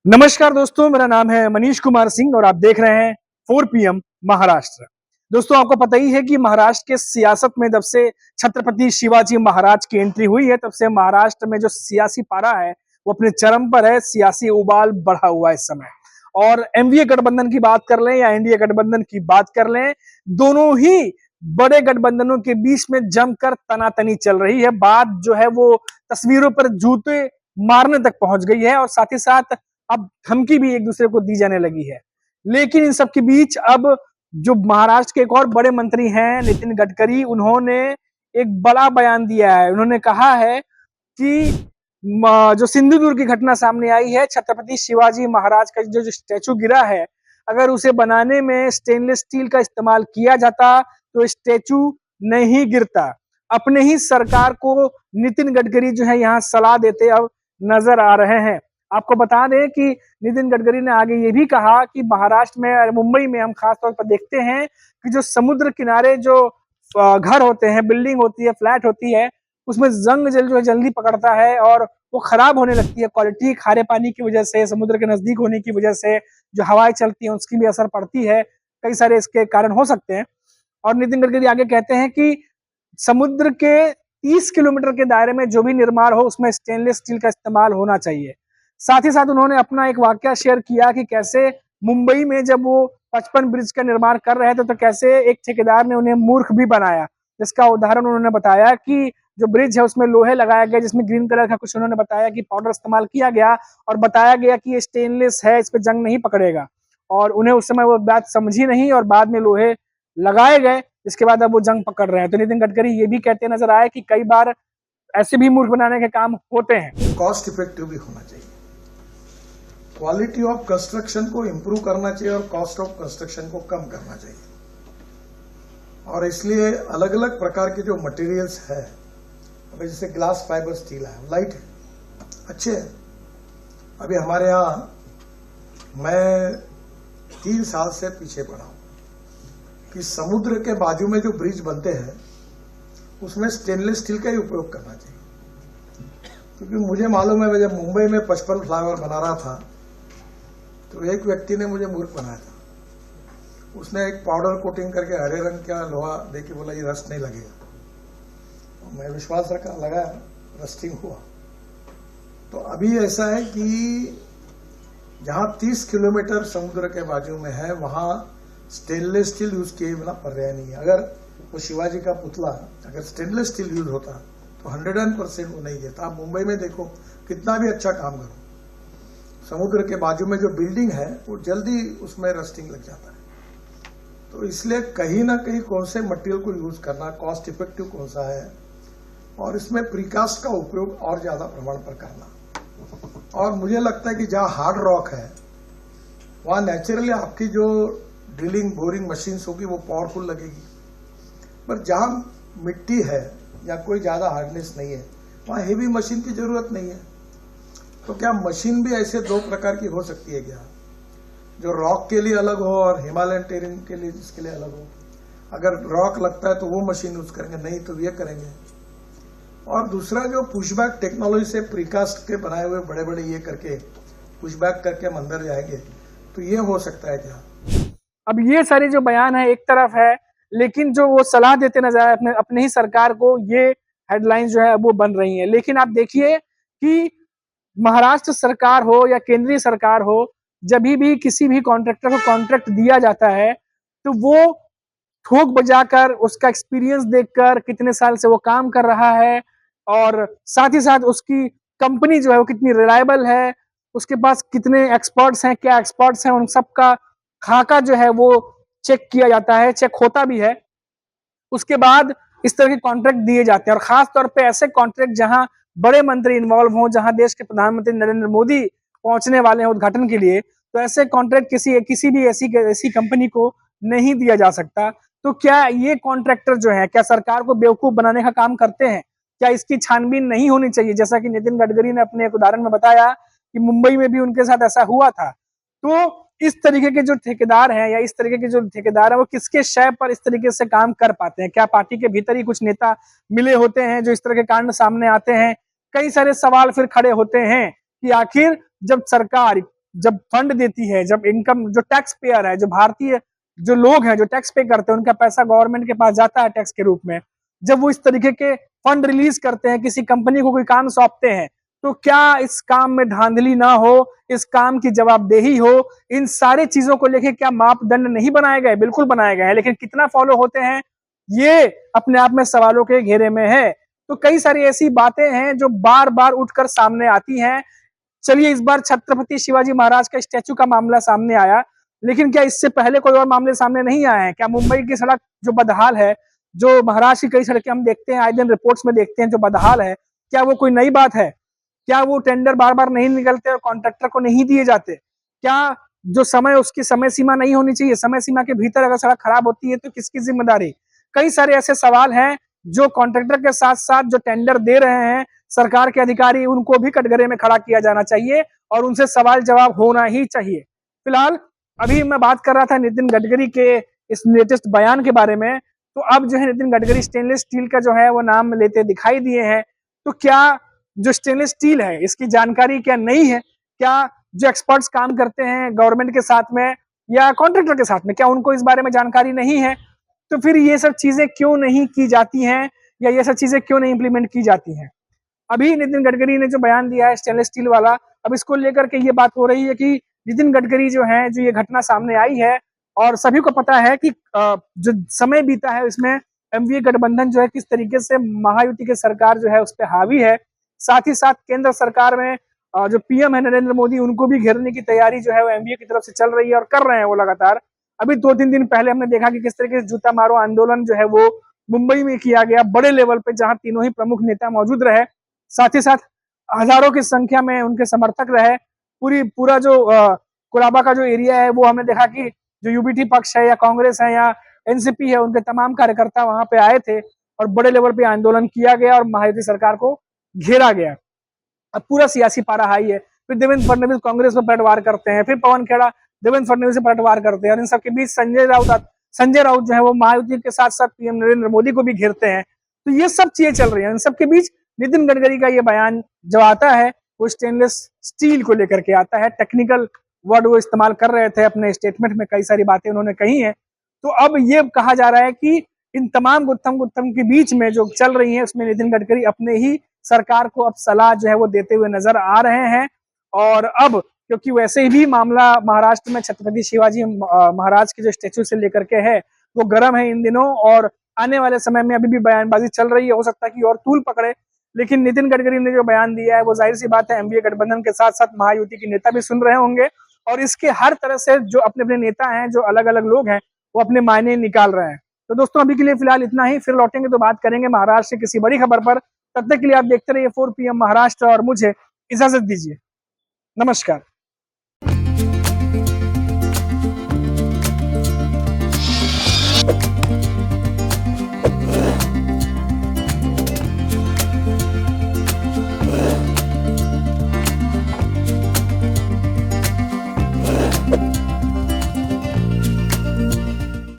नमस्कार दोस्तों, मेरा नाम है मनीष कुमार सिंह और आप देख रहे हैं 4 PM महाराष्ट्र। दोस्तों, आपको पता ही है कि महाराष्ट्र के सियासत में जब से छत्रपति शिवाजी महाराज की एंट्री हुई है, तब से महाराष्ट्र में जो सियासी पारा है वो अपने चरम पर है। सियासी उबाल बढ़ा हुआ है इस समय। और एनडीए गठबंधन की बात कर लें या एनडीए गठबंधन की बात कर लें, दोनों ही बड़े गठबंधनों के बीच में जमकर तनातनी चल रही है। बात जो है वो तस्वीरों पर जूते मारने तक पहुंच गई है और साथ ही साथ अब धमकी भी एक दूसरे को दी जाने लगी है। लेकिन इन सब के बीच अब जो महाराष्ट्र के एक और बड़े मंत्री हैं नितिन गडकरी, उन्होंने एक बड़ा बयान दिया है। उन्होंने कहा है कि जो सिंधुदुर्ग की घटना सामने आई है, छत्रपति शिवाजी महाराज का जो स्टैचू गिरा है, अगर उसे बनाने में स्टेनलेस स्टील का इस्तेमाल किया जाता तो स्टैचू नहीं गिरता। अपने ही सरकार को नितिन गडकरी जो है यहाँ सलाह देते अब नजर आ रहे हैं। आपको बता दें कि नितिन गडकरी ने आगे ये भी कहा कि महाराष्ट्र में और मुंबई में हम खासतौर पर देखते हैं कि जो समुद्र किनारे जो घर होते हैं, बिल्डिंग होती है, फ्लैट होती है, उसमें जंग जल जो है जल्दी पकड़ता है और वो खराब होने लगती है। क्वालिटी खारे पानी की वजह से, समुद्र के नजदीक होने की वजह से जो हवाएं चलती हैं उसकी भी असर पड़ती है। कई सारे इसके कारण हो सकते हैं। और नितिन गडकरी आगे कहते हैं कि समुद्र के 30 किलोमीटर के दायरे में जो भी निर्माण हो उसमें स्टेनलेस स्टील का इस्तेमाल होना चाहिए। साथ ही साथ उन्होंने अपना एक वाकया शेयर किया कि कैसे मुंबई में जब वो 55 ब्रिज का निर्माण कर रहे थे तो कैसे एक ठेकेदार ने उन्हें मूर्ख भी बनाया। जिसका उदाहरण उन्होंने बताया कि जो ब्रिज है उसमें लोहे लगाया गया, जिसमें ग्रीन कलर का कुछ उन्होंने बताया कि पाउडर इस्तेमाल किया गया और बताया गया कि ये स्टेनलेस है, इस पे जंग नहीं पकड़ेगा। और उन्हें उस समय वो बात समझी नहीं और बाद में लोहे लगाए गए, जिसके बाद अब वो जंग पकड़ रहे हैं। तो नितिन गडकरी ये भी कहते नजर आए कि कई बार ऐसे भी मूर्ख बनाने के काम होते हैं। कॉस्ट इफेक्टिव भी होना चाहिए, क्वालिटी ऑफ कंस्ट्रक्शन को इंप्रूव करना चाहिए और कॉस्ट ऑफ कंस्ट्रक्शन को कम करना चाहिए। और इसलिए अलग अलग प्रकार के जो मटेरियल्स है, अभी जैसे ग्लास फाइबर स्टील है, लाइट है, अच्छे है। अभी हमारे यहाँ मैं 3 साल से पीछे पड़ा हूं कि समुद्र के बाजू में जो ब्रिज बनते हैं उसमें स्टेनलेस स्टील का ही उपयोग करना चाहिए। क्योंकि मुझे मालूम है, जब मुंबई में 55 फ्लाईओवर बना रहा था तो एक व्यक्ति ने मुझे मूर्ख बनाया था। उसने एक पाउडर कोटिंग करके हरे रंग का लोहा देके बोला ये रस्ट नहीं लगेगा। तो मैं विश्वास रखा, लगाया, रस्टिंग हुआ। तो अभी ऐसा है कि जहां 30 किलोमीटर समुद्र के बाजू में है वहां स्टेनलेस स्टील यूज किए बिना पर्याय नहीं है। अगर वो शिवाजी का पुतला अगर स्टेनलेस स्टील यूज होता तो 100% वो नहीं देता। आप मुंबई में देखो, कितना भी अच्छा काम करो, समुद्र के बाजू में जो बिल्डिंग है वो जल्दी उसमें रस्टिंग लग जाता है। तो इसलिए कहीं ना कहीं कौन से मटेरियल को यूज करना, कॉस्ट इफेक्टिव कौन सा है, और इसमें प्रीकास्ट का उपयोग और ज्यादा प्रमाण पर करना। और मुझे लगता है कि जहां हार्ड रॉक है वहां नेचुरली आपकी जो ड्रिलिंग बोरिंग मशीन्स होगी वो पावरफुल लगेगी। पर जहां मिट्टी है या कोई ज्यादा हार्डनेस नहीं है वहां हेवी मशीन की जरूरत नहीं है। तो क्या मशीन भी ऐसे 2 प्रकार की हो सकती है क्या, जो रॉक के लिए अलग हो और हिमालयन टेरेन के लिए जिसके लिए अलग हो? अगर रॉक लगता है तो वो मशीन यूज करेंगे, नहीं तो ये करेंगे। और दूसरा जो पुशबैक टेक्नोलॉजी से प्रीकास्ट के बनाए हुए बड़े बड़े ये करके पुशबैक करके हम अंदर जाएंगे, तो ये हो सकता है क्या? अब ये सारे जो बयान है एक तरफ है, लेकिन जो वो सलाह देते नजर आए अपने ही सरकार को, ये हेडलाइंस जो है वो बन रही हैं। लेकिन आप देखिए कि महाराष्ट्र सरकार हो या केंद्रीय सरकार हो, जब भी किसी भी कॉन्ट्रैक्टर को कॉन्ट्रैक्ट दिया जाता है तो वो ठोक बजाकर, उसका एक्सपीरियंस देखकर, कितने साल से वो काम कर रहा है और साथ ही साथ उसकी कंपनी जो है वो कितनी रिलायबल है, उसके पास कितने एक्सपर्ट्स हैं, क्या एक्सपर्ट्स हैं, उन सबका खाका जो है वो चेक किया जाता है, चेक होता भी है। उसके बाद इस तरह के कॉन्ट्रैक्ट दिए जाते हैं और खास तौर पे ऐसे कॉन्ट्रैक्ट जहां बड़े मंत्री इन्वॉल्व हों, जहां देश के प्रधानमंत्री नरेंद्र मोदी पहुंचने वाले हैं उद्घाटन के लिए, तो ऐसे कॉन्ट्रैक्ट किसी भी ऐसी कंपनी को नहीं दिया जा सकता। तो क्या ये कॉन्ट्रैक्टर जो है, क्या सरकार को बेवकूफ बनाने का काम करते हैं? क्या इसकी छानबीन नहीं होनी चाहिए? जैसा कि नितिन गडकरी ने अपने एक उदाहरण में बताया कि मुंबई में भी उनके साथ ऐसा हुआ था। तो इस तरीके के जो ठेकेदार हैं या इस तरीके के जो ठेकेदार हैं वो किसके शय पर इस तरीके से काम कर पाते हैं? क्या पार्टी के भीतर ही कुछ नेता मिले होते हैं जो इस तरह के कांड सामने आते हैं? कई सारे सवाल फिर खड़े होते हैं कि आखिर जब सरकार जब फंड देती है, जब इनकम जो टैक्स पेयर है, जो भारतीय जो लोग हैं जो टैक्स पे करते हैं, उनका पैसा गवर्नमेंट के पास जाता है टैक्स के रूप में, जब वो इस तरीके के फंड रिलीज करते हैं, किसी कंपनी को कोई काम सौंपते हैं, तो क्या इस काम में धांधली ना हो, इस काम की जवाबदेही हो, इन सारे चीजों को लेके क्या मापदंड नहीं बनाए गए? बिल्कुल बनाए गए हैं, लेकिन कितना फॉलो होते हैं ये अपने आप में सवालों के घेरे में है। तो कई सारी ऐसी बातें हैं जो बार बार उठकर सामने आती हैं। चलिए, इस बार छत्रपति शिवाजी महाराज का स्टैचू का मामला सामने आया, लेकिन क्या इससे पहले कोई और मामले सामने नहीं आए हैं? क्या मुंबई की सड़क जो बदहाल है, जो महाराष्ट्र की कई सड़कें हम देखते हैं, आए दिन रिपोर्ट्स में देखते हैं जो बदहाल है, क्या वो कोई नई बात है? क्या वो टेंडर बार बार नहीं निकलते और कॉन्ट्रैक्टर को नहीं दिए जाते? क्या जो समय, उसकी समय सीमा नहीं होनी चाहिए? समय सीमा के भीतर अगर सड़क खराब होती है तो किसकी जिम्मेदारी? कई सारे ऐसे सवाल हैं जो कॉन्ट्रैक्टर के साथ साथ जो टेंडर दे रहे हैं सरकार के अधिकारी, उनको भी कटघरे में खड़ा किया जाना चाहिए और उनसे सवाल जवाब होना ही चाहिए। फिलहाल अभी मैं बात कर रहा था नितिन गडकरी के इस लेटेस्ट बयान के बारे में, तो अब जो है नितिन गडकरी स्टेनलेस स्टील का जो है वो नाम लेते दिखाई दिए हैं। तो क्या जो स्टेनलेस स्टील है इसकी जानकारी क्या नहीं है? क्या जो एक्सपर्ट्स काम करते हैं गवर्नमेंट के साथ में या कॉन्ट्रैक्टर के साथ में, क्या उनको इस बारे में जानकारी नहीं है? तो फिर ये सब चीजें क्यों नहीं की जाती हैं या ये सब चीजें क्यों नहीं इंप्लीमेंट की जाती हैं? अभी नितिन गडकरी ने जो बयान दिया है स्टेनलेस स्टील वाला, अब इसको लेकर के ये बात हो रही है कि नितिन गडकरी जो है, जो ये घटना सामने आई है और सभी को पता है कि जो समय बीता है इसमें एमवीए गठबंधन जो है किस तरीके से महायुति की सरकार जो है उस पर हावी है। साथ ही साथ केंद्र सरकार में जो पीएम है नरेंद्र मोदी, उनको भी घेरने की तैयारी जो है वो एमवीए की तरफ से चल रही है और कर रहे हैं वो लगातार। अभी 2-3 दिन पहले हमने देखा कि किस तरीके से जूता मारो आंदोलन जो है वो मुंबई में किया गया बड़े लेवल पे, जहां तीनों ही प्रमुख नेता मौजूद रहे, साथ ही साथ हजारों की संख्या में उनके समर्थक रहे। पूरा जो कोलाबा का जो एरिया है वो हमने देखा कि जो यूबीटी पक्ष है या कांग्रेस है या एनसीपी है, उनके तमाम कार्यकर्ता वहां पे आए थे और बड़े लेवल पे आंदोलन किया गया और महायुति सरकार को घेरा गया। अब पूरा सियासी पारा हाई है। फिर देवेंद्र फडणवीस कांग्रेस में पलटवार करते हैं, फिर पवन खेड़ा देवेंद्र फडणवीस से पलटवार करते हैं और इन सबके बीच संजय राउत जो है वो महायुति के साथ साथ पीएम नरेंद्र मोदी को भी घेरते हैं। तो ये सब चीजें चल रही हैं। इन सबके बीच नितिन गडकरी का ये बयान जो आता है वो स्टेनलेस स्टील को लेकर के आता है। टेक्निकल वर्ड वो इस्तेमाल कर रहे थे अपने स्टेटमेंट में, कई सारी बातें उन्होंने कही हैं। तो अब ये कहा जा रहा है कि इन तमाम गुत्थम के बीच में जो चल रही है उसमें नितिन गडकरी अपने ही सरकार को अब सलाह जो है वो देते हुए नजर आ रहे हैं। और अब क्योंकि वैसे ही भी मामला महाराष्ट्र में छत्रपति शिवाजी महाराज के जो स्टेचू से लेकर के है वो गर्म है इन दिनों, और आने वाले समय में अभी भी बयानबाजी चल रही है, हो सकता है कि और तूल पकड़े। लेकिन नितिन गडकरी ने जो बयान दिया है वो जाहिर सी बात है एमवीए गठबंधन के साथ साथ महायुति के नेता भी सुन रहे होंगे और इसके हर तरह से जो अपने अपने नेता हैं, जो अलग अलग लोग हैं, वो अपने मायने निकाल रहे हैं। तो दोस्तों अभी के लिए फिलहाल इतना ही, फिर लौटेंगे तो बात करेंगे महाराष्ट्र की किसी बड़ी खबर पर। तब तक के लिए आप देखते रहिए 4 PM महाराष्ट्र और मुझे इजाजत दीजिए। नमस्कार।